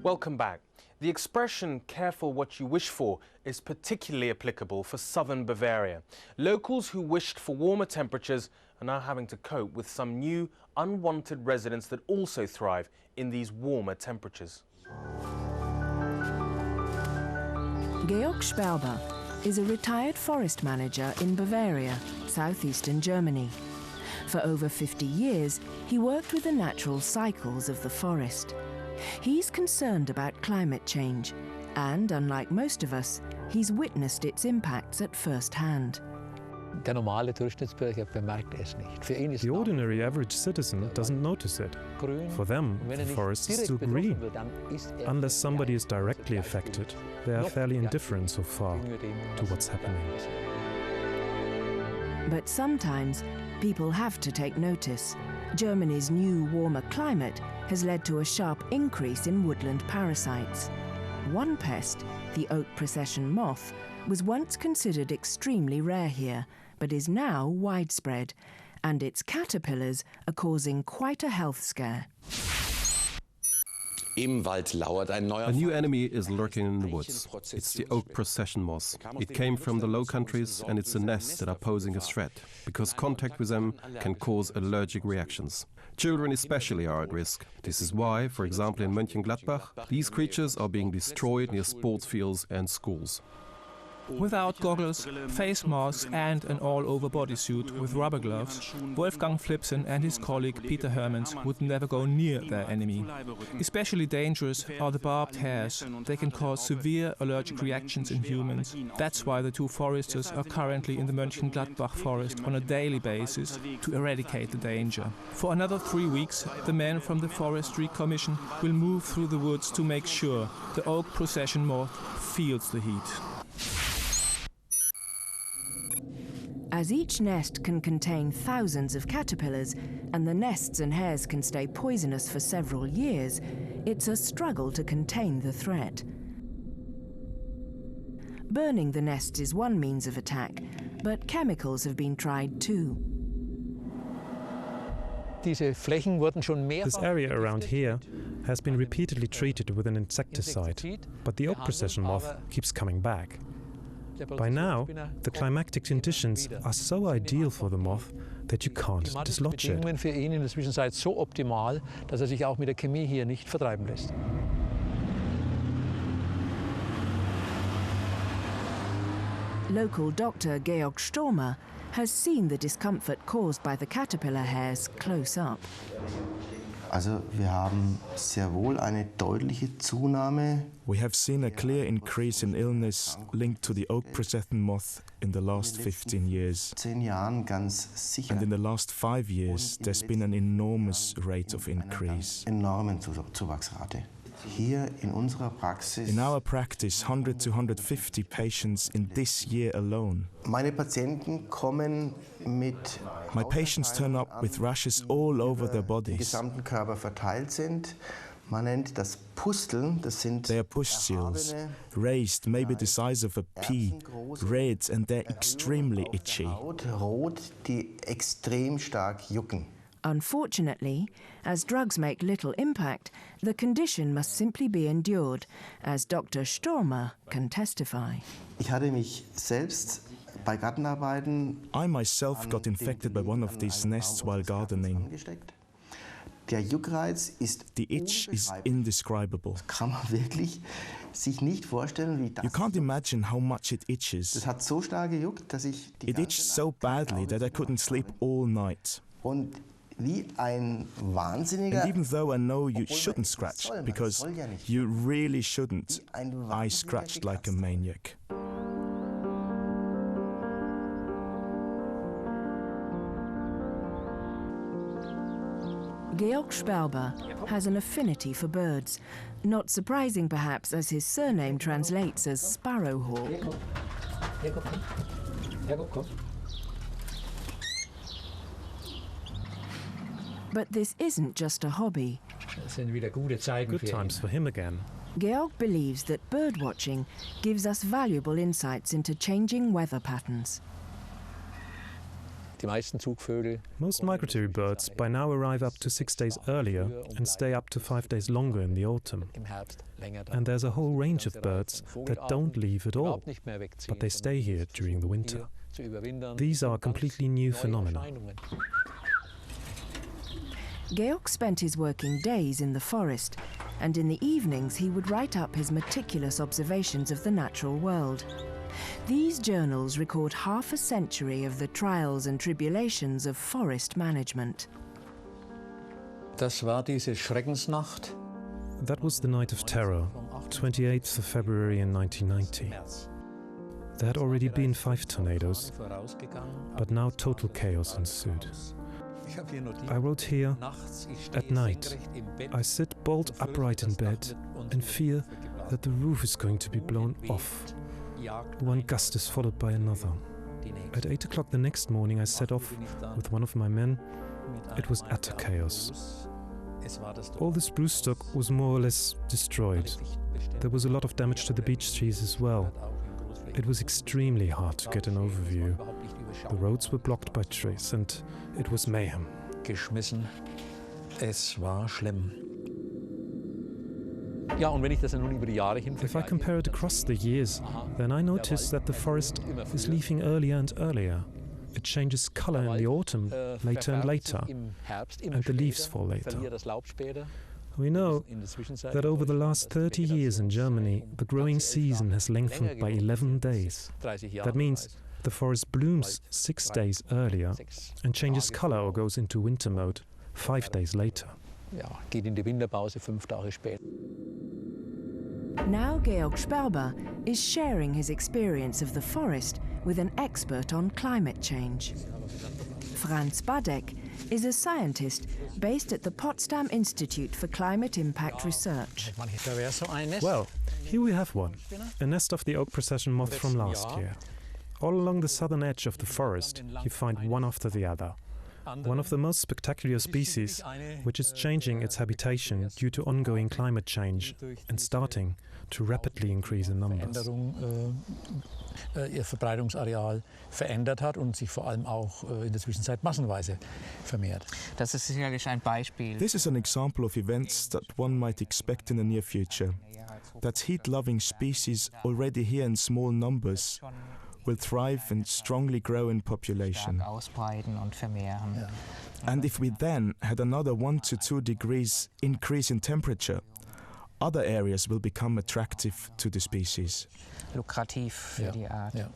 Welcome back. The expression "careful what you wish for" is particularly applicable for southern Bavaria. Locals who wished for warmer temperatures are now having to cope with some new unwanted residents that also thrive in these warmer temperatures. George Sperber is a retired forest manager in Bavaria, southeastern Germany. For over 50 years, he worked with the natural cycles of the forest. He's concerned about climate change, and unlike most of us, he's witnessed its impacts at first hand. The ordinary average citizen doesn't notice it. For them, the forest is still green. Unless somebody is directly affected, they are fairly indifferent so far to what's happening. But sometimes, people have to take notice. Germany's new, warmer climate has led to a sharp increase in woodland parasites. One pest, the oak procession moth, was once considered extremely rare here, but is now widespread, and its caterpillars are causing quite a health scare. A new enemy is lurking in the woods. It's the oak procession moth. It came from the Low Countries, and it's the nests that are posing a threat, because contact with them can cause allergic reactions. Children especially are at risk. This is why, for example in Mönchengladbach, these creatures are being destroyed near sports fields and schools. Without goggles, face masks and an all-over bodysuit with rubber gloves, Wolfgang Flipsen and his colleague Peter Hermans would never go near their enemy. Especially dangerous are the barbed hairs. They can cause severe allergic reactions in humans. That's why the two foresters are currently in the Mönchengladbach forest on a daily basis to eradicate the danger. For another 3 weeks, the men from the Forestry Commission will move through the woods to make sure the oak procession moth feels the heat. As each nest can contain thousands of caterpillars, and the nests and hairs can stay poisonous for several years, it's a struggle to contain the threat. Burning the nests is one means of attack, but chemicals have been tried too. This area around here has been repeatedly treated with an insecticide, but the oak procession moth keeps coming back. By now, the climatic conditions are so ideal for the moth that you can't dislodge it. Local doctor Georg Sperber has seen the discomfort caused by the caterpillar hairs close up. We have seen a clear increase in illness linked to the oak procession moth in the last 15 years. And in the last 5 years, there's been an enormous rate of increase. In our practice, 100 to 150 patients in this year alone. My patients turn up with rashes all over their bodies. They are pustules, raised maybe the size of a pea, red, and they're extremely itchy. Unfortunately, as drugs make little impact, the condition must simply be endured, as Dr. Sperber can testify. I myself got infected by one of these nests while gardening. The itch is indescribable. You can't imagine how much it itches. It itched so badly that I couldn't sleep all night. And even though I know you shouldn't scratch, because you really shouldn't, I scratched like a maniac. Georg Sperber has an affinity for birds, not surprising perhaps as his surname translates as sparrowhawk. But this isn't just a hobby. Good times for him again. Georg believes that birdwatching gives us valuable insights into changing weather patterns. Most migratory birds by now arrive up to 6 days earlier and stay up to 5 days longer in the autumn. And there's a whole range of birds that don't leave at all, but they stay here during the winter. These are completely new phenomena. Georg spent his working days in the forest, and in the evenings he would write up his meticulous observations of the natural world. These journals record half a century of the trials and tribulations of forest management. Das war diese Schreckensnacht. That was the night of terror, 28th of February in 1990. There had already been 5 tornadoes, but now total chaos ensued. I wrote here, at night, I sit bolt upright in bed and fear that the roof is going to be blown off. One gust is followed by another. At 8 o'clock the next morning I set off with one of my men. It was utter chaos. All the spruce stock was more or less destroyed. There was a lot of damage to the beech trees as well. It was extremely hard to get an overview. The roads were blocked by trees and it was mayhem. Geschmissen. Es war schlimm. Ja, und wenn ich das dann nun über die Jahre hin If I compare it across the years, then I notice that the forest is leafing earlier and earlier. It changes color in the autumn, later and later, and the leaves fall later. We know that over the last 30 years in Germany, the growing season has lengthened by 11 days. That means the forest blooms 6 days earlier and changes color or goes into winter mode 5 days later. Ja, geht in die Winterpause 5 Tage später. Now Georg Sperber is sharing his experience of the forest with an expert on climate change. Franz Badek is a scientist based at the Potsdam Institute for Climate Impact Research. Well, here we have one, a nest of the oak procession moth from last year. All along the southern edge of the forest, you find one after the other. One of the most spectacular species, which is changing its habitation due to ongoing climate change and starting to rapidly increase in numbers. Ihr Verbreitungsareal verändert hat und sich vor allem auch in der Zwischenzeit massenweise vermehrt. Das ist sicherlich ein Beispiel. This is an example of events that one might expect in the near future. That heat-loving species already here in small numbers will thrive and strongly grow in population. And if we then had another 1 to 2 degrees increase in temperature, other areas will become attractive to the species. Lukrativ für die Art. Ja.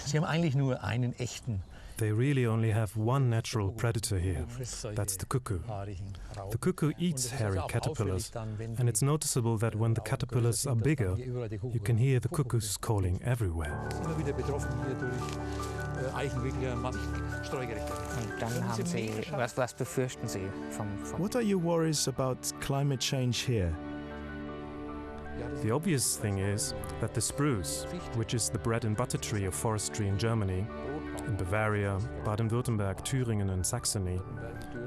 Sie haben eigentlich nur einen echten. They really only have one natural predator here. That's the cuckoo. The cuckoo eats hairy caterpillars, and it's noticeable that when the caterpillars are bigger, you can hear the cuckoos calling everywhere. Und dann haben Sie, was befürchten Sie vom What are your worries about climate change here? The obvious thing is that the spruce, which is the bread and butter tree of forestry in Germany, in Bavaria, Baden-Württemberg, Thüringen and Saxony,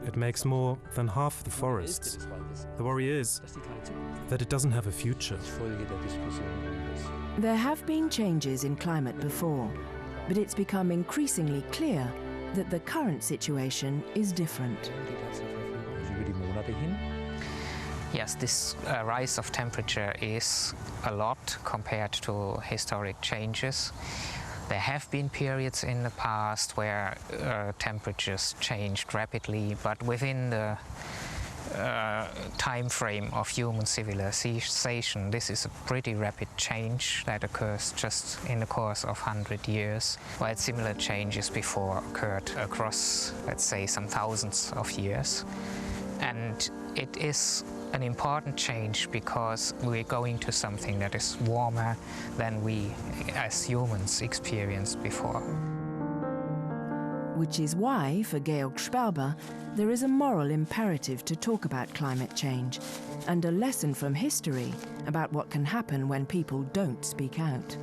it makes more than half the forests. The worry is that it doesn't have a future. There have been changes in climate before, but it's become increasingly clear that the current situation is different. Yes, this rise of temperature is a lot compared to historic changes. There have been periods in the past where temperatures changed rapidly, but within the time frame of human civilization, this is a pretty rapid change that occurs just in the course of 100 years, while similar changes before occurred across, let's say, some thousands of years. And it is an important change because we're going to something that is warmer than we as humans experienced before. Which is why, for Georg Sperber, there is a moral imperative to talk about climate change and a lesson from history about what can happen when people don't speak out.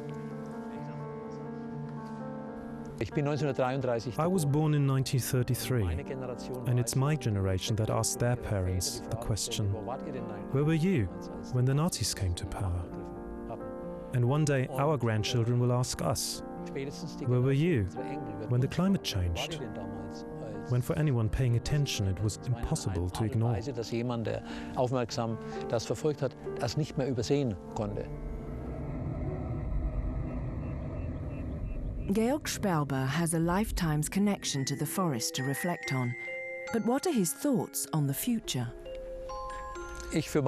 I was born in 1933, and it's my generation that asked their parents the question, where were you when the Nazis came to power? And one day our grandchildren will ask us, Where were you when the climate changed? When for anyone paying attention it was impossible to ignore. Dass jemand, der aufmerksam das verfolgt hat, das nicht mehr übersehen konnte. George Sperber has a lifetime's connection to the forest to reflect on. But what are his thoughts on the future? For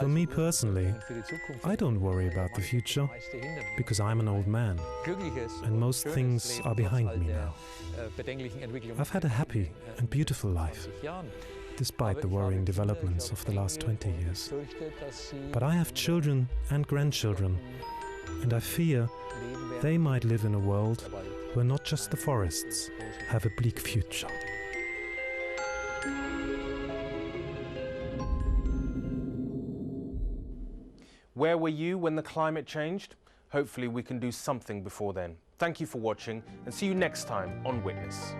me personally, I don't worry about the future, because I'm an old man, and most things are behind me now. I've had a happy and beautiful life, despite the worrying developments of the last 20 years. But I have children and grandchildren, and I fear they might live in a world where not just the forests have a bleak future. Where were you when the climate changed? Hopefully we can do something before then. Thank you for watching and see you next time on Witness.